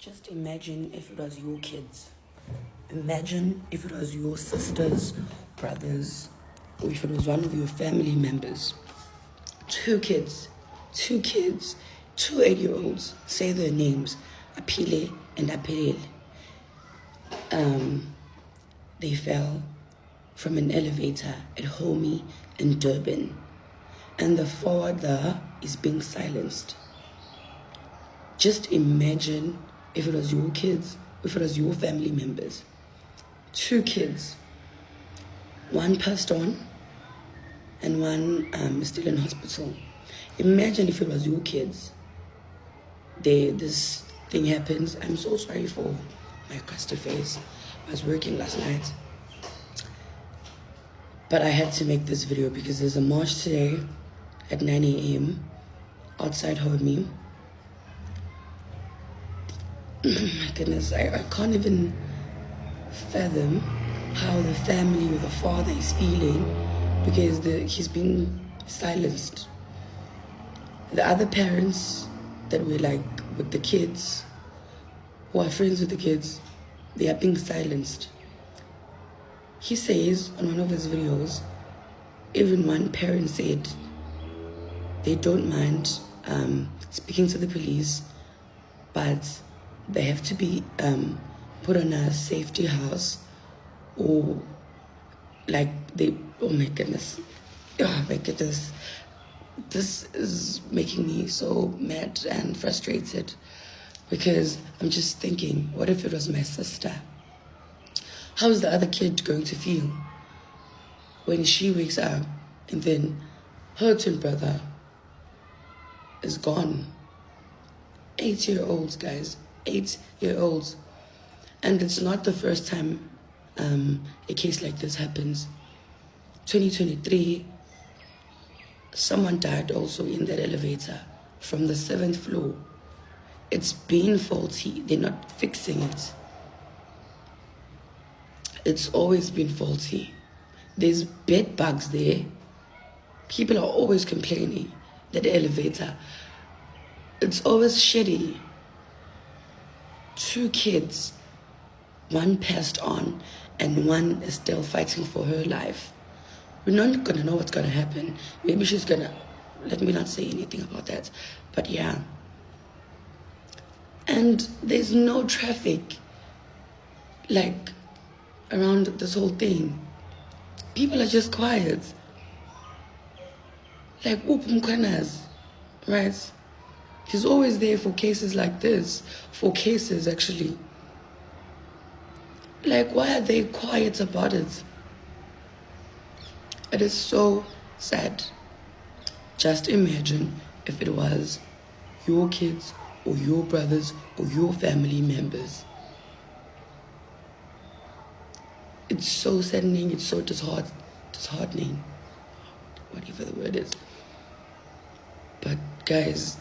Just imagine if it was your kids. Imagine if it was your sisters, brothers, or if it was one of your family members. Two kids, two 8-year-olds, say their names, Apile and Apelele. They fell from an elevator at Homie in Durban, and the father is being silenced. Just imagine if it was your kids, if it was your family members. Two kids, one passed on and one is still in hospital. Imagine if it was your kids. This thing happens. I'm so sorry for my crusty face. I was working last night. But I had to make this video because there's a march today at 9 a.m. outside Homie. My goodness, I can't even fathom how the family or the father is feeling because he's been silenced. The other parents that were like with the kids, who are friends with the kids, they are being silenced. He says on one of his videos, even one parent said they don't mind speaking to the police, but they have to be put on a safety house, or like oh my goodness, this is making me so mad and frustrated because I'm just thinking, what if it was my sister? How is the other kid going to feel when she wakes up and then her twin brother is gone? 8-year-olds, guys. 8-year-olds. And it's not the first time a case like this happens. 2023, someone died also in that elevator from the 7th floor. It's been faulty. They're not fixing it. It's always been faulty. There's bed bugs there. People are always complaining that the elevator, it's always shitty. 2 kids, one passed on and one is still fighting for her life. We're not gonna know what's gonna happen. Maybe she's gonna, let me not say anything about that, but yeah. And there's no traffic like around this whole thing. People are just quiet. Like Mkhanas, right? He's always there for cases like this. For cases, actually. Like, why are they quiet about it? It is so sad. Just imagine if it was your kids or your brothers or your family members. It's so saddening, it's so disheartening, whatever the word is. But guys,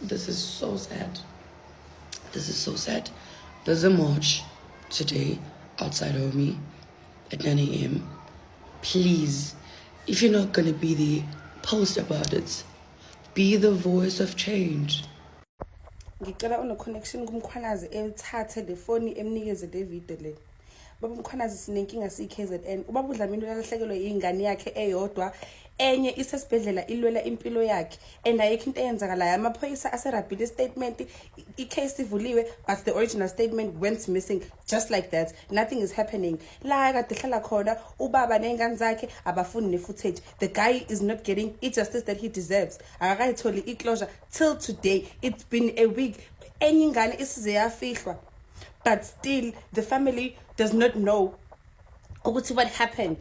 this is so sad. This is so sad. There's a march today outside Homie at 9 a.m. Please, if you're not gonna be there, post about it. Be the voice of change. Ngicela une-connection kumkhwanazi ethathe le foni emnikeze le video le. Baba Mkhwanazi sinenkinga siyi-KZN. Ubaba uDlamini ulalahlekelwe ingane yakhe eyodwa, enye isesibhedlela ilwela impilo yakhe, and ayikho into eyenzakalayo. Amaphoyisa aserabhile statement, i-case ivuliwe, but the original statement went missing just like that. Nothing is happening. La kade hlala khona ubaba nengane zakhe abafuni ne-footage. The guy is not getting justice that he deserves. Akakayitholi i-closure till today. It's been a week. Enye ingane isize yafihlwa. But still, the family does not know what happened.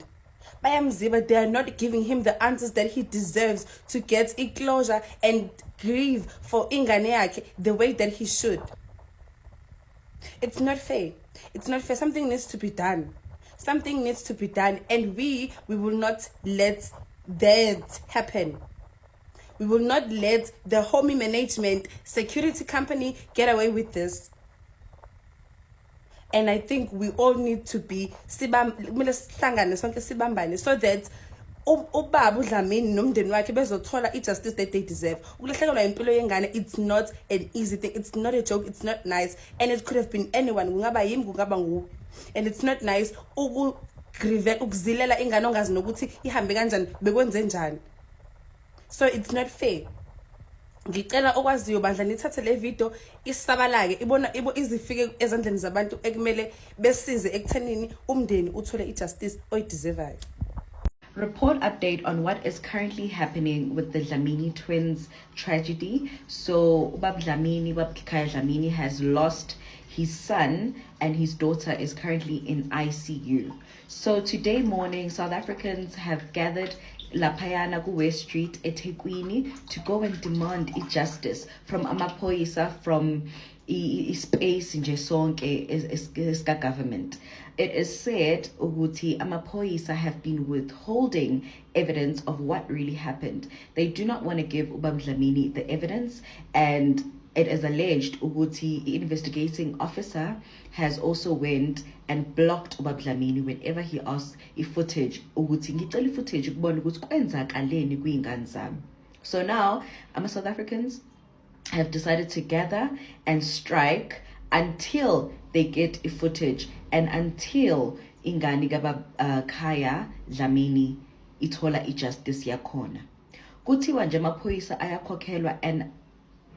But they are not giving him the answers that he deserves to get a closure and grieve for ingane yakhe the way that he should. It's not fair. It's not fair. Something needs to be done. Something needs to be done, and we will not let that happen. We will not let the Homie management security company get away with this. And I think we all need to be so that ubaba uDlamini nomndeni wakhe bezothola i-justice that they deserve. Ukulahlekelwa impilo yengane, it's not an easy thing, it's not a joke, it's not nice, and it could have been anyone, kungaba yimi kungaba nguwe, and it's not nice ukuzilela ingane ongazi nokuthi ihambe kanjani bekwenze njani. So it's not fair. Ngicela okwaziyo bandla nithathe le video isabalake ibona izifike ezandleni zabantu ekumele besize ekuthenini umndeni uthole ijustice oyideservayo. Report update on what is currently happening with the Dlamini Twins tragedy. So Ubab Dlamini has lost his son and his daughter is currently in ICU. So today morning, South Africans have gathered Lapayana West Street, eThekwini, to go and demand justice from Amapoisa, from space in Jesonke government. It is said Uguti Amapoisa have been withholding evidence of what really happened. They do not want to give Ubab Dlamini the evidence, and it is alleged Uguti investigating officer has also went and blocked Ubab Dlamini whenever he asks if footage Uguti ngicela footage ukubona ukuthi kwenzakaleni kuyingane zami. So now South Africans have decided to gather and strike until they get a footage and until ingane Kaya Dlamini ithola ijustice yakhona. Kuthiwa nje amaphoyisa ayakhokhelwa, and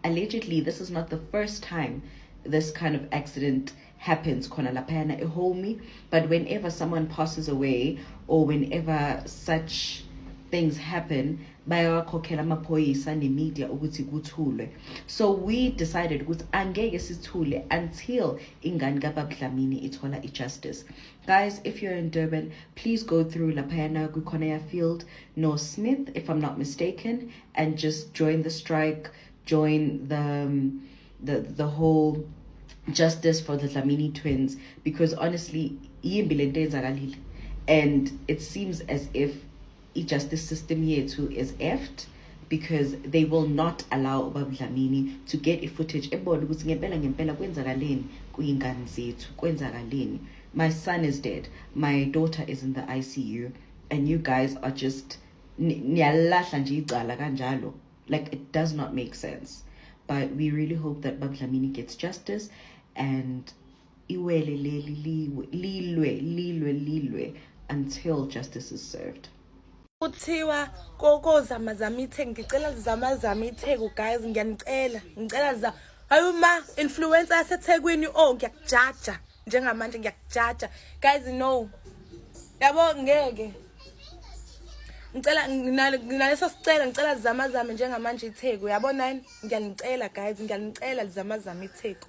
allegedly this is not the first time this kind of accident happens khona laphayana ehome, but whenever someone passes away or whenever such things happen bayawakhokhela amaphoyisa nemedia ukuthi kuthulwe. So we decided ukuthi angeke sithule until ingane kaBaba Dlamini ithola ijustice. Guys, if you're in Durban, please go through laphayana kukhona field no Smith, if I'm not mistaken, and just join the strike, join the whole justice for the Dlamini twins, because honestly and it seems as if justice system yethu is effed, because they will not allow Ubab Dlamini to get a footage ebona ukuthi ngempela kwenzakaleni kuyingane zethu, kwenzakaleni. My son is dead, my daughter is in the ICU, and you guys are just niyalahla nje icala kanjalo. Like, it does not make sense. But we really hope that Ubab Dlamini gets justice, and iwele lilwe until justice is served. Kuthiwa zama itheko, ngicela zama itheko guys, ngicela ayuma influencer yaseThekwini, ngiyakujaja njengamanje, ngiyakujaja guys, no yabo ngeke ngicela nginaleso sicela, ngicela zama njengamanje itheko, yabona ngiyanicela guys, ngiyanicela zama itheko,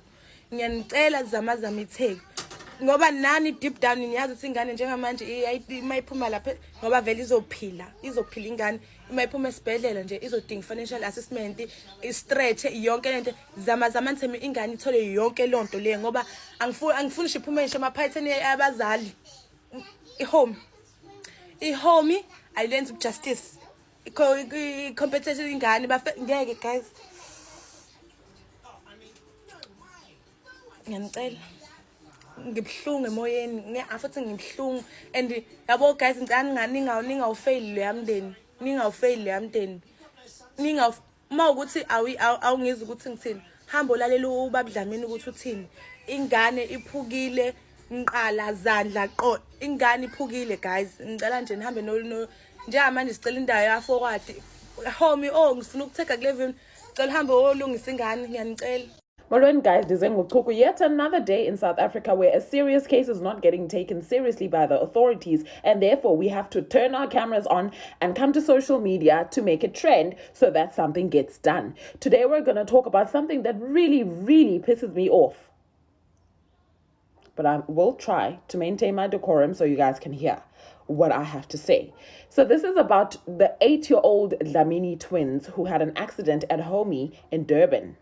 ngiyanicela zama itheko, ngoba nani deep down niyazi ukuthi ingane njengamanje mayiphuma lapha, ngoba vele izophila ingane, mayiphuma esibhedlela nje izodinga financial assessment, i-stretch yonke lento, zama nitheme ingane ithole yonke lonto le, ngoba angifuni iphume nje amaphatheni abazali. ihome ayilenzi justice, compensation ingane ngeke guys, ngiyanicela, ngibhlungu emoyeni, futhi ngibhlungu, and yabo guys, ngicela ningawufail le yamndeni, uma ukuthi awungizi ukuthi ngithini, hamba ulalela uBaba Dlamini ukuthi uthini. Ingane iphukile, ngiqala zandla qo, ingane iphukile guys, ngicela nje nihambe njengamanje sicela indawo yafokwadi home, ngifuna ukutheka kule video, ngicela uhambe olungisa ingane, ngiyanicela. Molweni guys, Dizenguchuku, yet another day in South Africa where a serious case is not getting taken seriously by the authorities, and therefore we have to turn our cameras on and come to social media to make a trend so that something gets done. Today we're going to talk about something that really pisses me off. But I will try to maintain my decorum so you guys can hear what I have to say. So this is about the 8-year-old Dlamini twins who had an accident at home in Durban.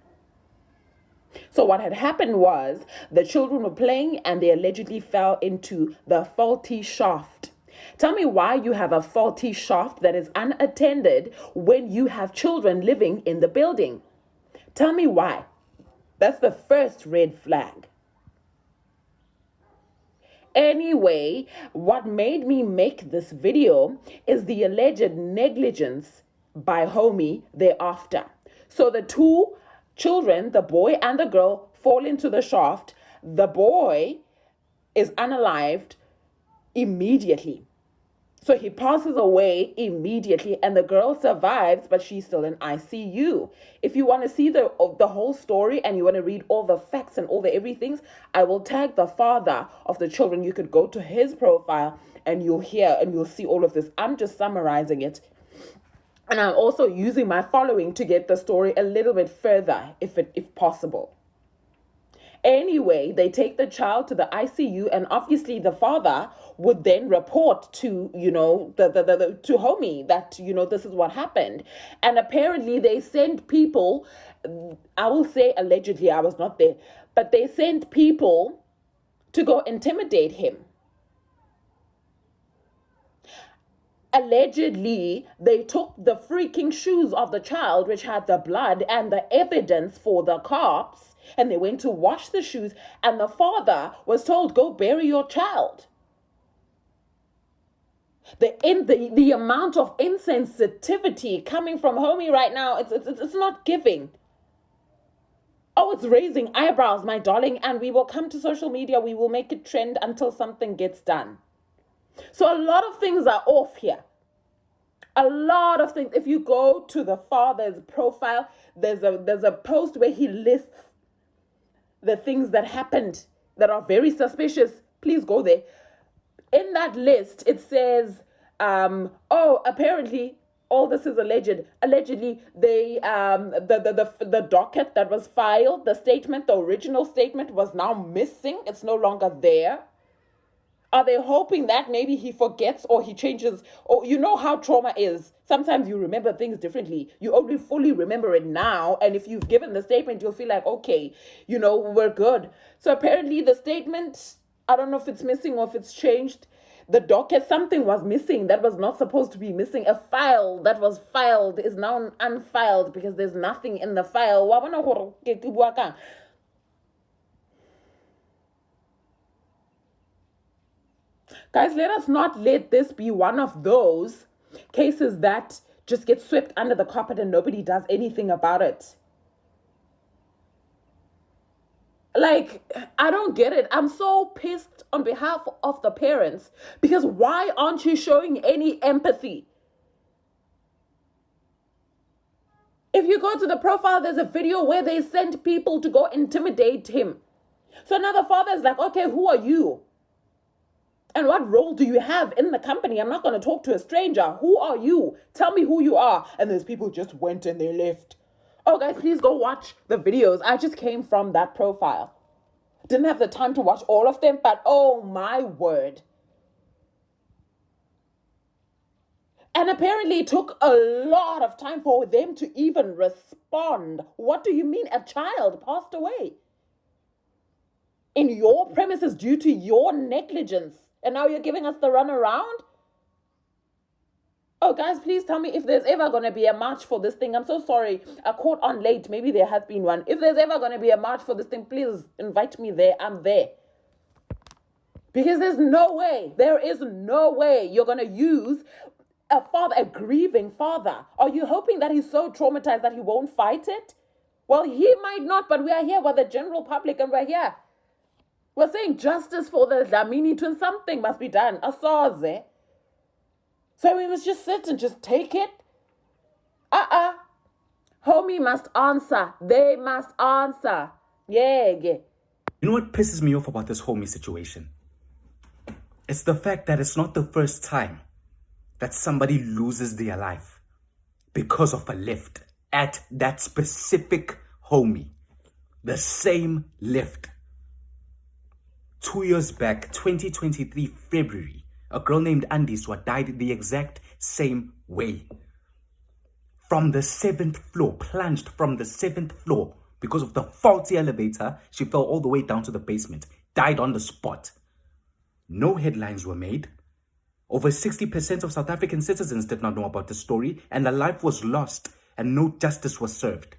So what had happened was the children were playing and they allegedly fell into the faulty shaft. Tell me why you have a faulty shaft that is unattended when you have children living in the building. Tell me why. That's the first red flag. Anyway, what made me make this video is the alleged negligence by homie thereafter. So the two children, the boy and the girl, fall into the shaft. The boy is unalived immediately. So he passes away immediately, and the girl survives, but she's still in ICU. If you want to see the whole story and you want to read all the facts and all the everythings, I will tag the father of the children. You could go to his profile and you'll hear and you'll see all of this. I'm just summarizing it. And I'm also using my following to get the story a little bit further, if possible. Anyway, they take the child to the ICU, and obviously the father would then report to, to homie that, this is what happened. And apparently they sent people, I will say allegedly, I was not there, but they sent people to go intimidate him. Allegedly, they took the freaking shoes of the child, which had the blood and the evidence for the cops, and they went to wash the shoes, and the father was told, go bury your child. The amount of insensitivity coming from homie right now, it's not giving. Oh, it's raising eyebrows, my darling, and we will come to social media, we will make it trend until something gets done. So a lot of things are off here. A lot of things. If you go to the father's profile, there's a post where he lists the things that happened that are very suspicious. Please go there. In that list, it says, apparently, all this is alleged. Allegedly, the docket that was filed, the statement, the original statement was now missing. It's no longer there. Are they hoping that maybe he forgets or he changes? Or you know how trauma is. Sometimes you remember things differently. You only fully remember it now. And if you've given the statement, you'll feel like, okay, we're good. So apparently the statement, I don't know if it's missing or if it's changed. The docket, something was missing that was not supposed to be missing. A file that was filed is now unfiled because there's nothing in the file. Guys, let us not let this be one of those cases that just get swept under the carpet and nobody does anything about it. Like, I don't get it. I'm so pissed on behalf of the parents because why aren't you showing any empathy? If you go to the profile, there's a video where they sent people to go intimidate him. So now the father is like, okay, who are you? And what role do you have in the company? I'm not going to talk to a stranger. Who are you? Tell me who you are. And those people just went and they left. Oh, guys, please go watch the videos. I just came from that profile. Didn't have the time to watch all of them, but oh my word. And apparently it took a lot of time for them to even respond. What do you mean a child passed away in your premises due to your negligence? And now you're giving us the runaround? Oh, guys, please tell me if there's ever going to be a march for this thing. I'm so sorry. I caught on late. Maybe there has been one. If there's ever going to be a march for this thing, please invite me there. I'm there. Because there is no way you're going to use a grieving father. Are you hoping that he's so traumatized that he won't fight it? Well, he might not, but we are here with the general public and we're here. We're saying justice for the Dlamini Twins. Something must be done. Asaze. So we must just sit and just take it. Homie must answer. They must answer. Yeah. You know what pisses me off about this homie situation? It's the fact that it's not the first time that somebody loses their life because of a lift at that specific homie. The same lift. 2 years back, 2023 February, a girl named Andiswa died the exact same way. From the 7th floor, plunged from the 7th floor because of the faulty elevator. She fell all the way down to the basement, died on the spot. No headlines were made. Over 60% of South African citizens did not know about the story, and a life was lost and no justice was served.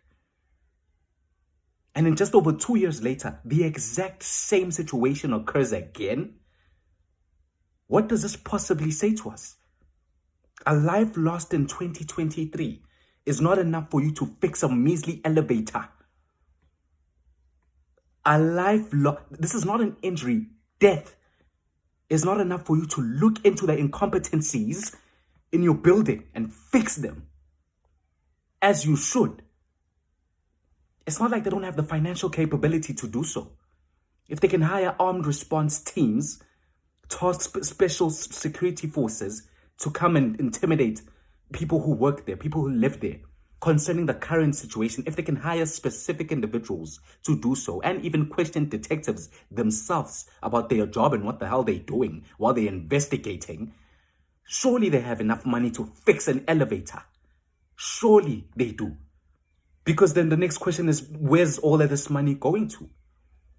And then just over 2 years later, the exact same situation occurs again. What does this possibly say to us? A life lost in 2023 is not enough for you to fix a measly elevator. A life lost, this is not an injury. Death is not enough for you to look into the incompetencies in your building and fix them as you should. It's not like they don't have the financial capability to do so. If they can hire armed response teams, task special security forces to come and intimidate people who work there, people who live there, concerning the current situation, if they can hire specific individuals to do so, and even question detectives themselves about their job and what the hell they're doing while they're investigating, surely they have enough money to fix an elevator. Surely they do. Because then the next question is, where's all of this money going to?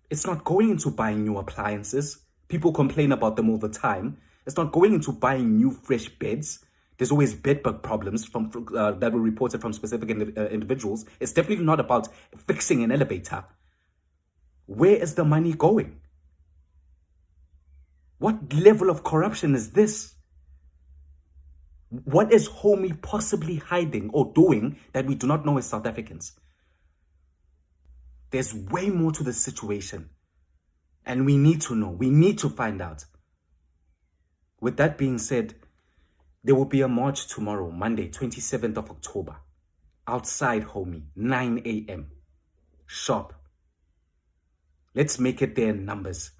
It's not going into buying new appliances. People complain about them all the time. It's not going into buying new fresh beds. There's always bedbug problems that were reported from specific individuals. It's definitely not about fixing an elevator. Where is the money going? What level of corruption is this? What is Homie possibly hiding or doing that we do not know as South Africans? There's way more to the situation. And we need to know. We need to find out. With that being said, there will be a march tomorrow, Monday, 27th of October. Outside, Homie, 9 a.m. Sharp. Let's make it there in numbers.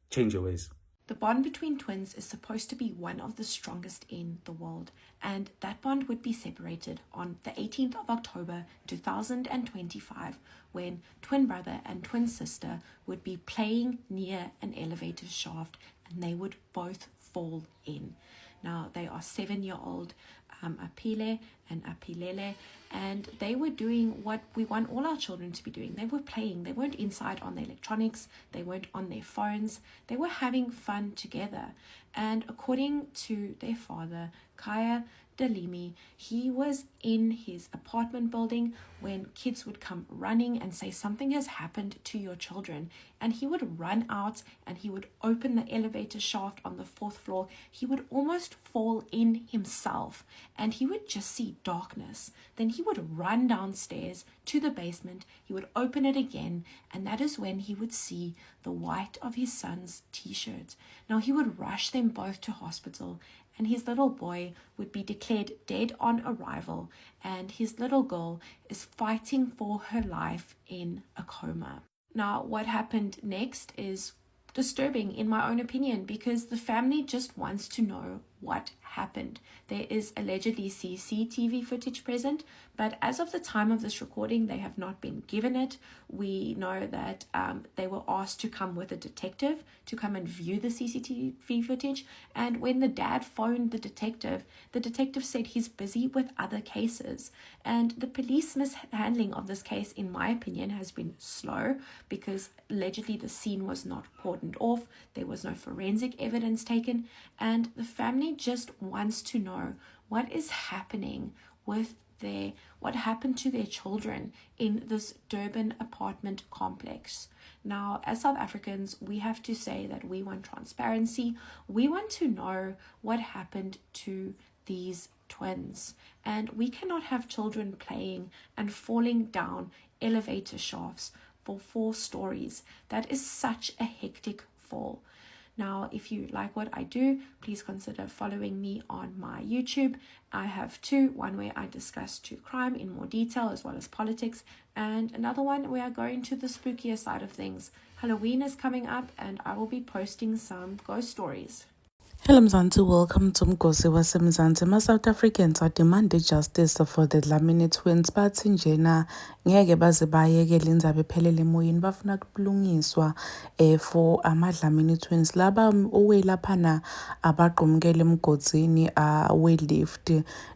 Change your ways. The bond between twins is supposed to be one of the strongest in the world, and that bond would be separated on the 18th of October 2025 when twin brother and twin sister would be playing near an elevator shaft and they would both fall in. Now, they are 7-year-old Apile and Apilele, and they were doing what we want all our children to be doing. They were playing. They weren't inside on their electronics. They weren't on their phones. They were having fun together. And according to their father, Kaya Dlamini, he was in his apartment building when kids would come running and say something has happened to your children, and he would run out and he would open the elevator shaft on the 4th floor. He would almost fall in himself and he would just see darkness. Then he would run downstairs to the basement. He would open it again, and that is when he would see the white of his son's t-shirts. Now he would rush them both to hospital, and his little boy would be declared dead on arrival, and his little girl is fighting for her life in a coma. Now, what happened next is disturbing in my own opinion, because the family just wants to know what happened. There is allegedly CCTV footage present, but as of the time of this recording, they have not been given it. We know that they were asked to come with a detective to come and view the CCTV footage, and when the dad phoned the detective said he's busy with other cases. And the police mishandling of this case, in my opinion, has been slow, because allegedly the scene was not cordoned off, there was no forensic evidence taken, and the family just wants to know what is happening with what happened to their children in this Durban apartment complex. Now, as South Africans, we have to say that we want transparency. We want to know what happened to these twins, and we cannot have children playing and falling down elevator shafts for 4 stories. That is such a hectic fall. Now, if you like what I do, please consider following me on my YouTube. I have 2, one where I discuss true crime in more detail as well as politics, and another one where I go into the spookier side of things. Halloween is coming up and I will be posting some ghost stories. Hello Mzansi, welcome to Mgosi waseMzansi. Ma-South Africans are demanding justice for the Dlamini Twins, but njena ngeke baze bayekele indaba iphelele emoyeni. Bafuna kulungiswa for ama-Dlamini Twins laba owelaphana abaqhumukele emgodini we-lift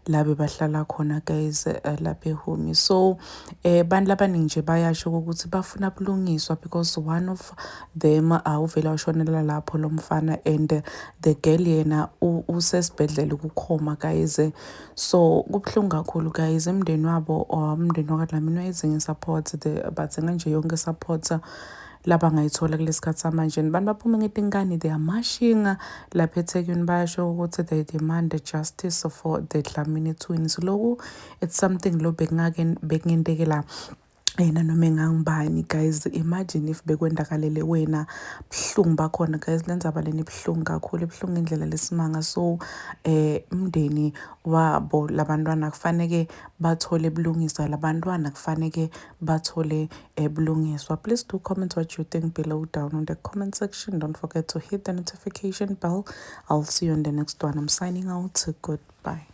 labe bahlala khona guys lapha eHome. So bantu labaningi nje bayasho ukuthi bafuna kulungiswa because one of them uvela washonela lapho lo mfana, and the girl yena usesibhedlela ukukhoma guys. So kubhlungu kakhulu guys, umndeni wabo umndeni wakwaDlamini wayezinge support but nje yonke support laba ngayithola kulesikhathi samanje abantu baphume ngetinkani they are marching lapha eThekwini bayasho ukuthi they demand justice for the Dlamini Twins. Loku it's something lo bekungendekela yena noma engangibani guys. Imagine if bekwendakalele wena, buhlungu bakhona guys, lenzaba leni buhlungu kakhulu, ebuhlungu indlela lesimanga. So umndeni wabo labantwana kufanele bathole bulungiswa, labantwana kufanele bathole bulungiswa. Please do comment what you think below down on the comment section. Don't forget to hit the notification bell. I'll see you in the next one. I'm signing out. Goodbye.